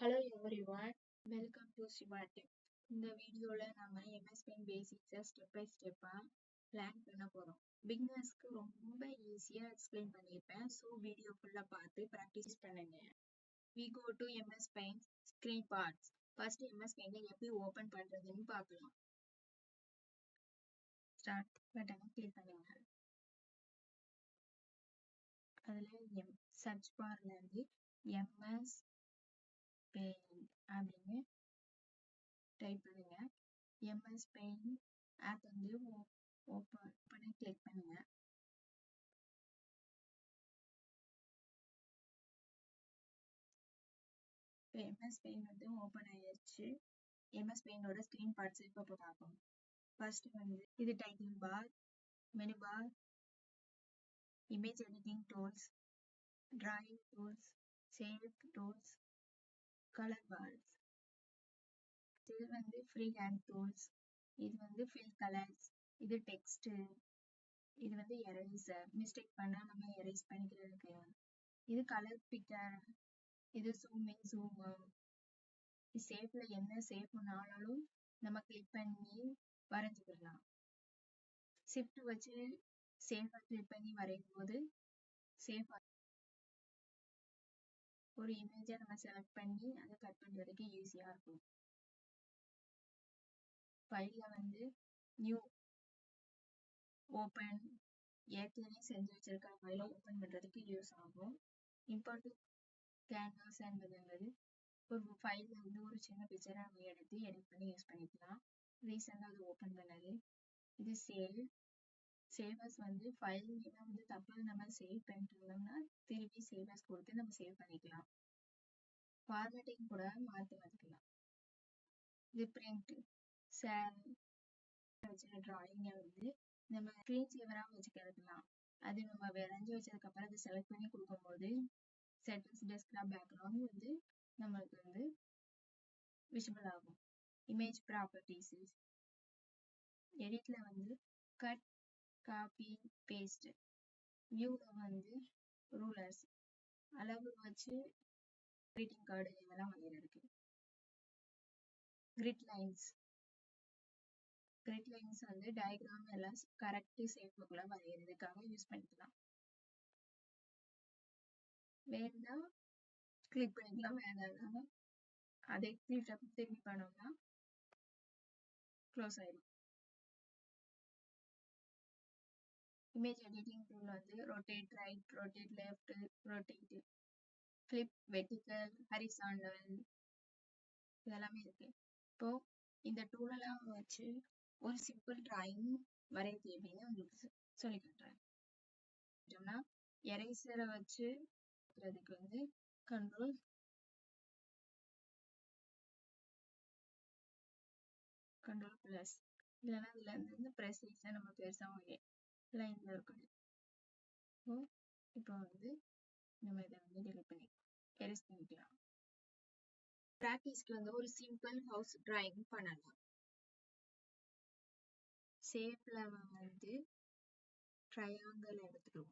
Hello everyone, welcome to Shivatic. இந்த வீடியோல நம்ம MS Paint பேசிக்ஸை ஸ்டெப் பை ஸ்டெப்பா லேர்ன் பண்ண போறோம். பிகினர்ஸ்க்கு ரொம்ப ஈஸியா எக்ஸ்பிளைன் பண்ணியிருப்பேன். ஸோ வீடியோ ஃபுல்லா பார்த்து ப்ராக்டிஸ் பண்ணுங்க. We go to MS Paint screen parts. First MS Paint எப்படி ஓபன் பண்றதுன்னு பார்க்கலாம். ஸ்டார்ட் பட்டனை கிளிக் பண்ணுங்க. அதுல சர்ச் பார்ல இருந்து MS Paint அப்படின்னு டைப் பண்ணுங்க. MS Paint ஆப் வந்து ஓப்பன் பண்ணி கிளிக் பண்ணுங்க. MS Paint வந்து ஓப்பன் ஆயிடுச்சு. MS Paint ஓட ஸ்கிரீன் பார்ட்ஸ் இப்போ பார்ப்போம். ஃபர்ஸ்ட் வந்து இது title bar, menu bar, image editing tools, drawing tools, save tools, colour bars. இது வந்து ஃப்ரீ ஹேண்ட் டூல்ஸ், இது வந்து ஃபில் கலர்ஸ், இது டெக்ஸ்ட், இது வந்து எரேசர், மிஸ்டேக் பண்ணா நம்ம எரேஸ் பண்ணிக்கிறதுக்கு. இது கலர் பிக்கர், இது ஜூம் இன் ஜூம் அவுட். சேஃப்ல என்ன சேஃப்னாலும் நம்ம கிளிக் பண்ணி வரைஞ்சிக்கலாம். ஷிஃப்ட் வச்சு சேஃபா கிளிக் பண்ணி வரையும் போது சேஃபா ஒரு இமேஜை நம்ம செலக்ட் பண்ணி அதை கட் பண்றதுக்கு ஈஸியா இருக்கும். ஃபைல்ல வந்து நியூ ஓப்பன் ஏற்கனவே செஞ்சு வச்சிருக்க ஃபைலை ஓப்பன் பண்றதுக்கு யூஸ் ஆகும். இம்போர்ட் கேன்வாஸ் என்பது ஒரு ஃபைல்ல வந்து ஒரு சின்ன பிக்சரை நம்ம எடுத்து எடிட் பண்ணி யூஸ் பண்ணிக்கலாம். ரீசெண்டாக அது ஓப்பன் பண்ணது. இது சேவஸ் வந்து ஃபைல் நேம் வந்து தப்பா நம்ம சேவ் பண்ணிட்டு இருந்தோம்னா திருப்பி சேவஸ் கொடுத்து நம்ம சேவ் பண்ணிக்கலாம். ஃபார்மேட்டிங் கூட மாற்றிக்கலாம். இது பிரிண்ட் வச்சுக்க டிராயிங்கை வந்து நம்ம ஸ்க்ரீன் சேவரா வச்சுக்கலாம். அது நம்ம வரைஞ்சி வச்சதுக்கு அப்புறம் அதை செலக்ட் பண்ணி கொடுக்கும்போது செட்டிங்ஸ் டெஸ்க்டாப் பேக்ரவுண்ட் வந்து நம்மளுக்கு வந்து விசிபிள் ஆகும். இமேஜ் ப்ராப்பர்ட்டிஸ் எடிட்ல வந்து கட், காப்பி, பேஸ்ட். வியூல வந்து ரூலர்ஸ் அளவு வச்சு கிரீட்டிங் கார்டு இதெல்லாம் வரையறதுக்கு. கிரிட் லைன்ஸ் வந்து டயக்ராம் எல்லாம் கரெக்ட் சேஃப்குள்ள வரையறதுக்காக யூஸ் பண்ணிக்கலாம். வேணும்னா கிளிக் பண்ணிக்கலாம், வேணாம் அதை திருப்பி பண்ணோம்னா க்ளோஸ் ஆயிடும். இமேஜ் எடிட்டிங் டூல் வந்து rotate right, rotate left, rotate flip, vertical, horizontal இதெல்லாமே இருக்கு. இப்போ இந்த டூலெல்லாம் வச்சு ஒரு சிம்பிள் டிராயிங் வரையறது எப்படின்னு உங்களுக்கு சொல்லி காட்டுறேன். எரேசரை வச்சு வந்து கண்ட்ரோல் பிளஸ், இல்லைன்னா இதுல இருந்து ப்ரெசைஸா நம்ம பெருசா லைன்ல இருக்கணும். இப்போ வந்து நம்ம இதை வந்து டெலிட் பண்ணி எரேஸ் பண்ணிக்கலாம். ப்ராக்டிஸ்க்கு வந்து ஒரு சிம்பிள் ஹவுஸ் டிராயிங் பண்ணலாம். ஷேப்ல வந்து ட்ரையாங்கிள் எடுத்துட்டு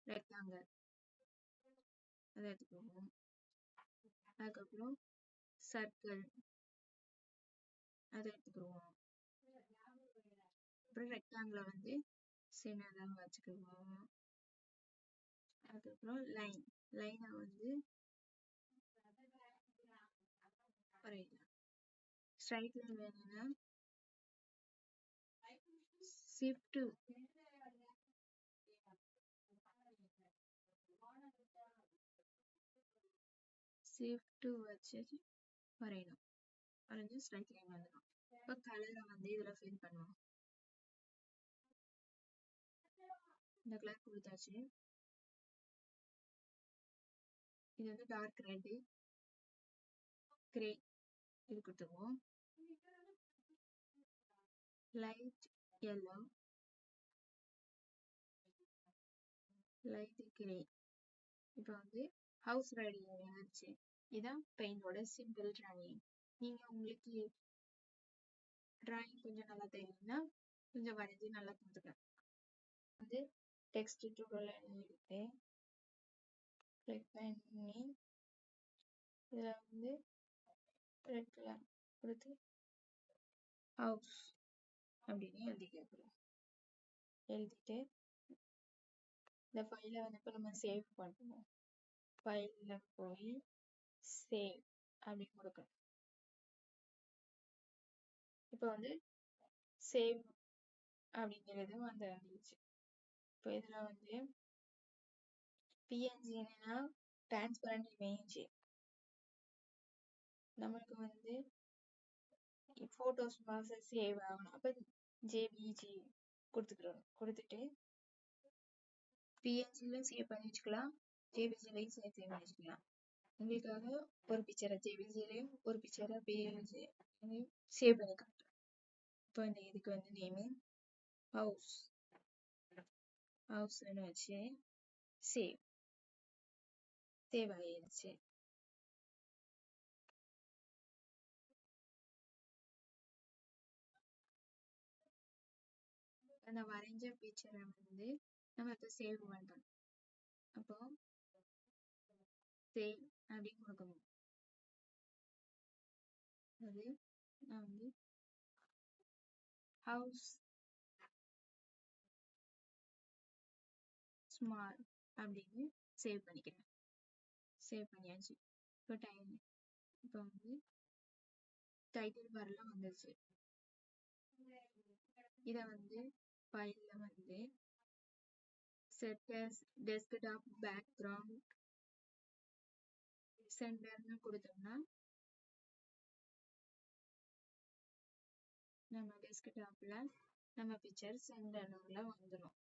ரெக்டாங்கிள் அதை எடுத்துக்குவோம். அதுக்கப்புறம் சர்க்கிள் அதை எடுத்துக்குவோம். அப்புறம் ரெக்டாங்கிள வந்து சின்னதாக வச்சுக்குவோம். அதுக்கப்புறம் லைனை வந்து வரையலாம். ஸ்ட்ரைட் லைன் வேணும்னா ஷிஃப்ட் வச்சு வரையணும். வரைஞ்சு ஸ்ட்ரைட் லைன் வந்துடும். இப்போ கலரை வந்து இதுல ஃபில் பண்ணுவோம். இந்த கலர் கொடுத்தாச்சு. இது வந்து டார்க் ரெட், கிரே இது கொடுத்துருவோம். Light yellow, light grey. இப்போ வந்து ஹவுஸ் ரெடி ஆயிடுச்சு. இதான் பெயிண்டோட சிம்பிள் டிராயிங். நீங்க உங்களுக்கு டிராயிங் கொஞ்சம் நல்லா தெரியும்னா கொஞ்சம் வரைஞ்சி நல்லா பார்த்துக்கலாம். வந்து டெக்ஸ்ட் டூல் எழுதிட்டு கிளிக் பண்ணி இதில் வந்து ரெட் கலர் கொடுத்து ஹவுஸ் அப்படின்னு எழுதி கேட்குறோம். எழுதிட்டு இந்த ஃபைலை வந்து இப்போ நம்ம சேவ் பண்ணுவோம். ஃபைலில் போய் சேவ் அப்படின்னு கொடுக்கணும். இப்போ வந்து சேவ் அப்படிங்கிறது வந்துருச்சு. இப்போ இதில் வந்து PNG என்னன்னா டிரான்ஸ்பரண்ட் இமேஜ். நம்மளுக்கு வந்து ஃபோட்டோஸ் ப்ராசஸ் சேவ் ஆகணும். அப்போ JPG கொடுத்துக்கிறோம். கொடுத்துட்டு PNGலையும் சேவ் பண்ணி வச்சுக்கலாம், JPGலையும் சேவ் பண்ணி வச்சுக்கலாம். உங்களுக்காக ஒரு பிக்சரை JPGலையும் ஒரு பிக்சரை PNG சேவ் பண்ணி காட்டுறேன். இப்போ இந்த இதுக்கு வந்து நேமு ஹவுஸ்ன்னு வச்சு சேவ் ஆகிடுச்சு. அந்த வரைஞ்ச பிக்சரை வந்து நம்ம இப்போ சேவ் பண்ணுறோம். அப்போ சேவ் அப்படின்னு கொடுக்கணும். அது நான் வந்து ஹவுஸ் ஸ்மால் அப்படின்னு சேவ் பண்ணிக்கிறேன். சேவ் பண்ணியாச்சு. இப்போ வந்து டைட்டில் பாரெலாம் வந்துருச்சு. இதை வந்து ஃபைலில் வந்து செட் அஸ் டெஸ்க்டாப் பேக்ரவுண்ட் சென்டர்னு கொடுத்தோம்னா நம்ம டெஸ்க்டாப்பில் நம்ம பிக்சர் சென்டரில் வந்துடும்.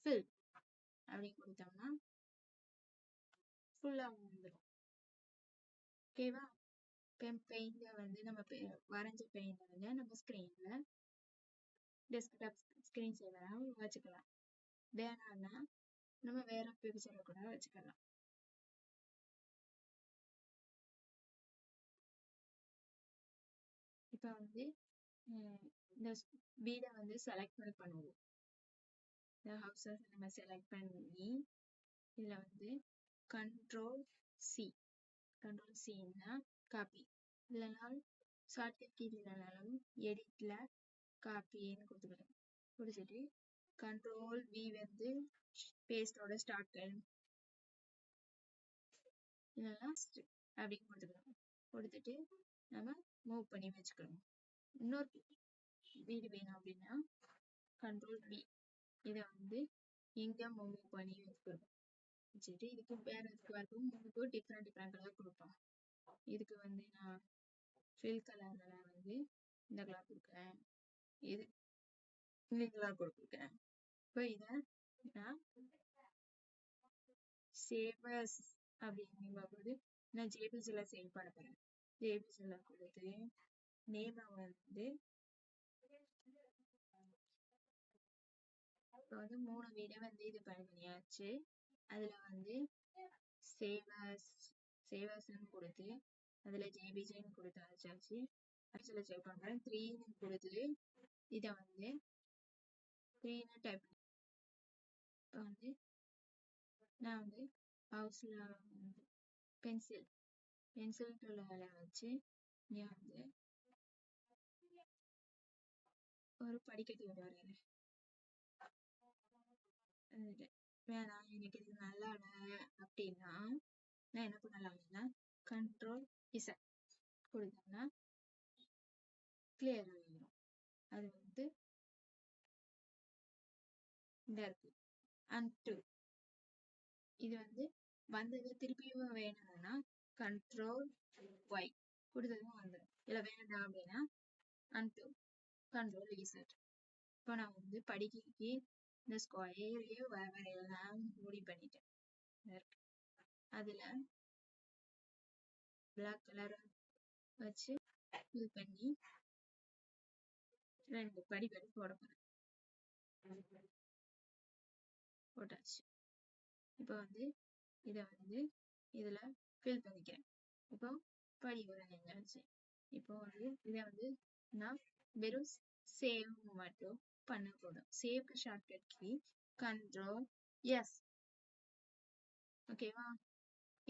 ஃபில் அப்படி கொடுத்தோம்னா ஃபுல்லாக வந்துடும். ஓகேவா? பெயிண்டை வந்து நம்ம வரைஞ்ச பெயிண்டை வந்து நம்ம ஸ்க்ரீனில் டெஸ்க்டாப் ஸ்க்ரீன் சேவராக வச்சுக்கலாம். வேணான்னா நம்ம வேற பிக்சரை கூட வச்சுக்கலாம். இப்போ வந்து இந்த வீடை வந்து செலக்ட் பண்ணுவோம். இந்த ஹவுஸை நம்ம செலக்ட் பண்ணி இதில் வந்து கண்ட்ரோல் சின்னா காப்பி, இல்லைனா ஷார்ட்கட் கீ இல்லைனாலும் எடிட்டில் காப்பின்னு கொடுத்துக்கலாம். கொடுத்துட்டு கண்ட்ரோல் V வந்து பேஸ்டோட ஸ்டார்ட் இல்லைன்னா அப்படின்னு கொடுத்துக்கலாம். கொடுத்துட்டு நம்ம மூவ் பண்ணி வச்சுக்கணும். இன்னொரு வீடு வேணும் அப்படின்னா கண்ட்ரோல் V இதை வந்து எங்கே மூவ் பண்ணி வச்சுக்கணும். வச்சுட்டு இதுக்கு வேற எதுக்கு வரைக்கும் 3 டிஃப்ரெண்ட் கலர் கொடுப்போம். இதுக்கு வந்து நான் ஃபில் கலரில் வந்து இந்த கலர் கொடுக்குறேன், இது இந்த கலர் கொடுக்குறேன். இப்போ இதை நான் சேவஸ் அப்படிங்கும்போது நான் JPGயில் சேவ் பண்ண போகிறேன். JPGயில் கொடுத்து நேமை வந்து இப்போ வந்து 3 வீடை வந்து இது பண்ணியாச்சு. அதில் வந்து சேவஸ்ன்னு கொடுத்து அதில் JPGன்னு கொடுத்து அழைச்சாச்சு. அதில் சேவ் பண்ணுறேன். 3ன்னு கொடுத்து இதை வந்து 3ன்னு டைப் பண்ணி இப்போ வந்து நான் வந்து ஹவுஸில் வந்து பென்சில் டூலை வச்சு இங்கே வந்து ஒரு படிக்கட்டு வரைகிறேன். வேணாம் எனக்கு இது நல்லா அப்படின்னா நான் என்ன பண்ணலாம்னா கண்ட்ரோல் Z கொடுத்தோம்னா கிளியர் ஆகிடும். அது வந்து இந்த இருக்கு அன்டு. இது வந்து வந்தது திருப்பியும் வேணும்னா கண்ட்ரோல் Y கொடுத்ததும் வந்துடும். இல்லை வேண்டாம் அப்படின்னா அன்டு கண்ட்ரோல் Z. இப்போ நான் வந்து படிக்கைக்கு இந்த ஸ்கொயரையே வரையலாம் முடிவு பண்ணிட்டேன். அதில் பிளாக் கலர் வச்சு ஃபில் பண்ணி 2 படி போட போகிறேன். போட்டாச்சு. இப்போ வந்து இதை வந்து இதில் ஃபில் பண்ணிக்கிறேன். இப்போ படி வரைஞ்சாச்சு. இப்போ வந்து இதை வந்து நான் வெறும் சேவ் மட்டும் பண்ணக்கூடும். சேவ்க்கு ஷார்ட்கட் கீ கண்ட்ரோல் எஸ். ஓகேவா?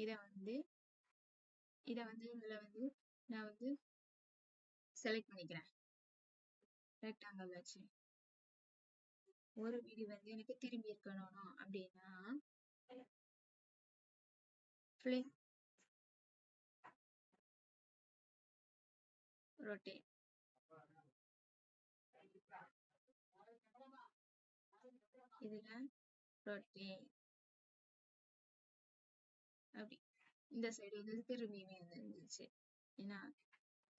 இதை வந்து இதுல வந்து நான் வந்து செலக்ட் பண்ணிக்கிறேன் ரெக்டாங்கிள் வச்சு. ஒரு வீடு வந்து எனக்கு திரும்பி இருக்கணும் அப்படின்னா ஃபிளிப் ரொட்டேட். இதுல ரொட்டேட் அப்படி இந்த சைடு வந்து திரும்பியுமே இருந்துச்சு. ஏன்னா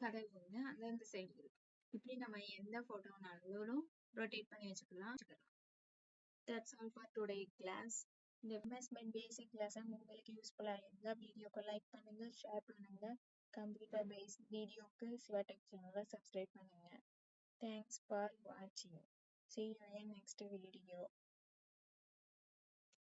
கதவு வந்து அந்த சைடு இருக்கு. இப்படி நம்ம எந்த போட்டோனாலும் ரொட்டேட் பண்ணி வச்சுக்கலாம். That's all for today class. இந்த இன்வெஸ்ட்மெண்ட் பேசிக் லெசன் உங்களுக்கு யூஸ்ஃபுல்லா இருந்தா வீடியோக்கு லைக் பண்ணுங்க, ஷேர் பண்ணுங்க. கம்ப்யூட்டர் பேஸ்ட் வீடியோக்கு சிவாடெக் சேனலை சப்ஸ்கிரைப் பண்ணுங்க. Thanks for watching. See you in next video.